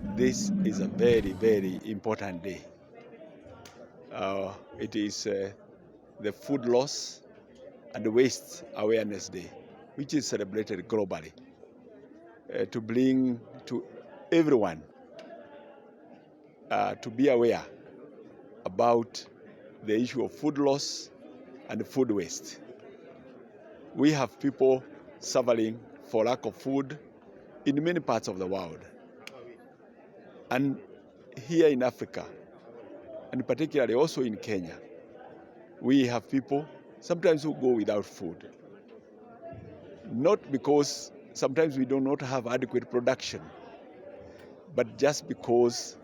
This is a very, very important day. It is the Food Loss and Waste Awareness Day, which is celebrated globally to bring to everyone to be aware about the issue of food loss and food waste. We have people suffering for lack of food in many parts of the world. And here in Africa, and particularly also in Kenya, we have people sometimes who go without food. Not because sometimes we do not have adequate production, but just because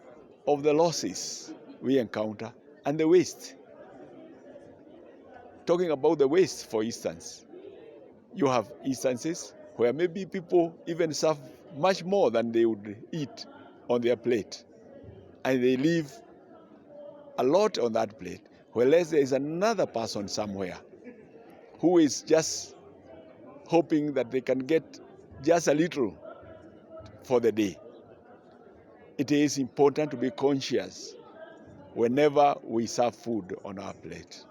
of the losses we encounter and the waste. Talking about the waste, for instance, you have instances where maybe people even serve much more than they would eat on their plate, and they leave a lot on that plate, whereas there is another person somewhere who is just hoping that they can get just a little for the day. It is important to be conscious whenever we serve food on our plate,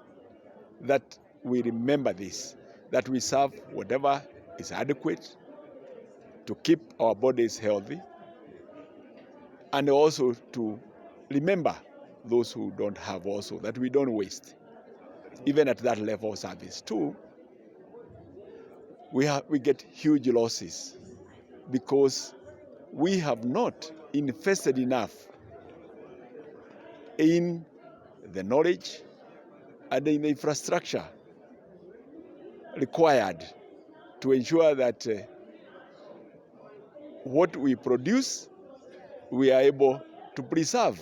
that we remember this, that we serve whatever is adequate to keep our bodies healthy, and also to remember those who don't have also, that we don't waste, even at that level of service. Too, we get huge losses because we have not invested enough in the knowledge and in the infrastructure required to ensure that what we produce, we are able to preserve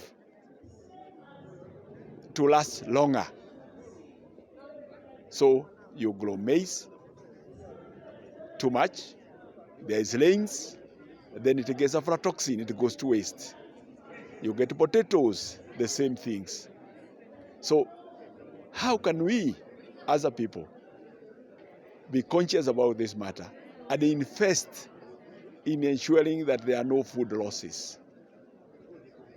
to last longer. So you grow maize too much, there is rains, then it gets aflatoxin, it goes to waste. You get potatoes, the same things. So how can we, as a people, be conscious about this matter and invest in ensuring that there are no food losses?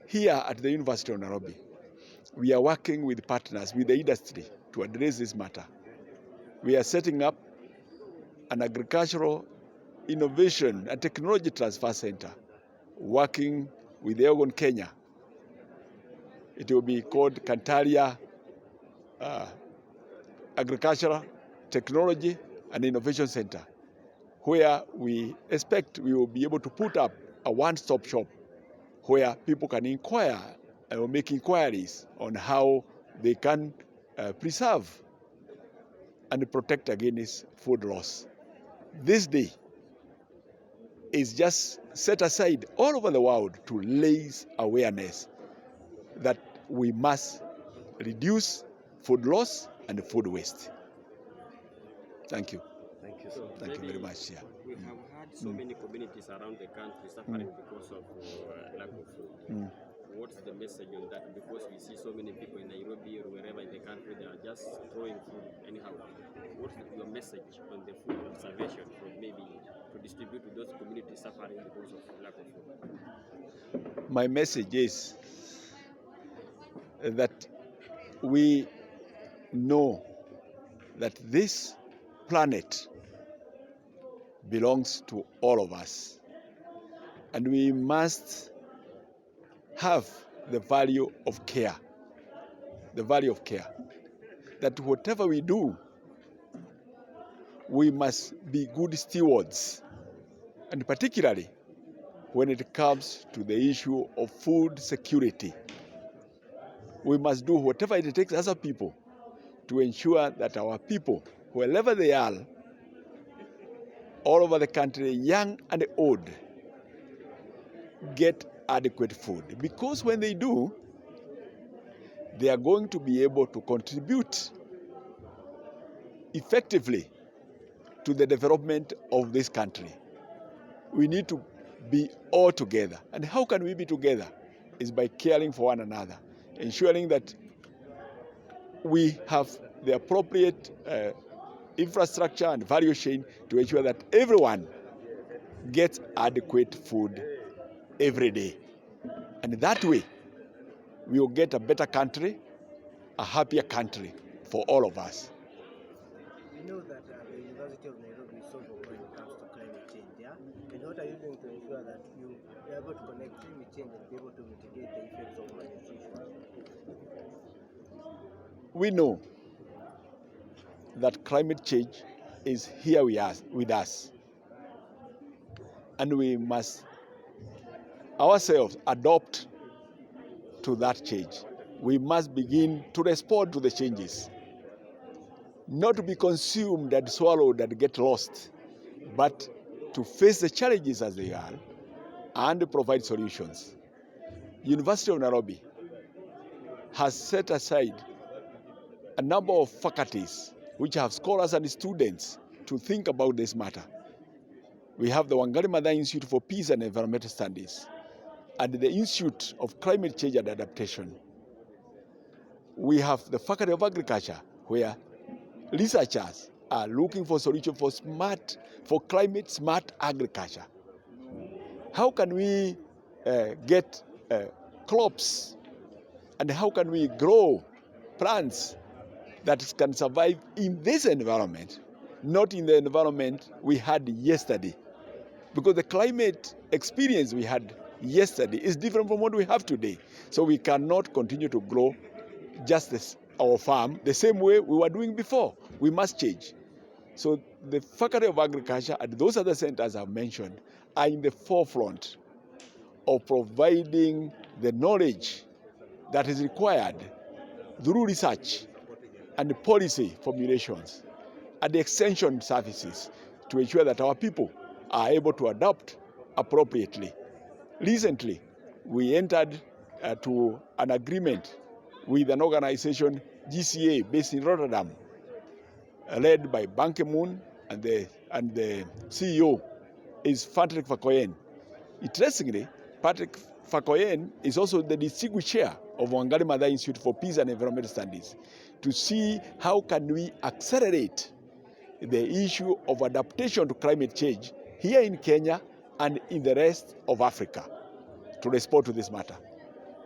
Here at the University of Nairobi, we are working with partners, with the industry, to address this matter. We are setting up an agricultural innovation and technology transfer center, working with the UoN Kenya. It will be called Kantaria Agricultural Technology and Innovation Center, where we expect we will be able to put up a one-stop shop where people can inquire or make inquiries on how they can preserve and protect against food loss. This day is just set aside all over the world to raise awareness that we must reduce food loss and food waste. Thank you. Thank you so much. Thank you very much. Yeah. We have had so many communities around the country suffering because of lack of food. What's the message on that? Because we see so many people in Nairobi or wherever in the country, they are just throwing food anyhow. What's your message on the food conservation for maybe to distribute to those communities suffering because of lack of food? My message is that we know that this planet belongs to all of us, and we must have the value of care, that whatever we do, we must be good stewards, and particularly when it comes to the issue of food security. We must do whatever it takes as a people to ensure that our people, wherever they are, all over the country, young and old, get adequate food. Because when they do, they are going to be able to contribute effectively to the development of this country. We need to be all together. And how can we be together? Is by caring for one another, ensuring that we have the appropriate infrastructure and value chain to ensure that everyone gets adequate food every day. And that way, we will get a better country, a happier country for all of us. We know that the University of Nairobi is so vocal when it comes to climate change, yeah? And what are you doing to ensure that you are able to connect climate change and be able to mitigate the effects of malnutrition? We know that climate change is here with us. And we must ourselves adopt to that change. We must begin to respond to the changes, not to be consumed and swallowed and get lost, but to face the challenges as they are and provide solutions. University of Nairobi has set aside a number of faculties which have scholars and students to think about this matter. We have the Wangari Maathai Institute for Peace and Environmental Studies and the Institute of Climate Change and Adaptation. We have the Faculty of Agriculture, where researchers are looking for solutions for climate smart agriculture. How can we get crops, and how can we grow plants that can survive in this environment, not in the environment we had yesterday? Because the climate experience we had yesterday is different from what we have today. So we cannot continue to grow just our farm the same way we were doing before. We must change. So the Faculty of Agriculture and those other centers I've mentioned are in the forefront of providing the knowledge that is required through research and policy formulations and the extension services to ensure that our people are able to adapt appropriately. Recently, we entered to an agreement with an organization, GCA, based in Rotterdam, led by Ban Ki-moon, and the CEO is Patrick Verkooyen. Interestingly, Patrick Verkooyen is also the distinguished chair of Wangari Maathai Institute for Peace and Environmental Studies, to see how can we accelerate the issue of adaptation to climate change here in Kenya and in the rest of Africa to respond to this matter.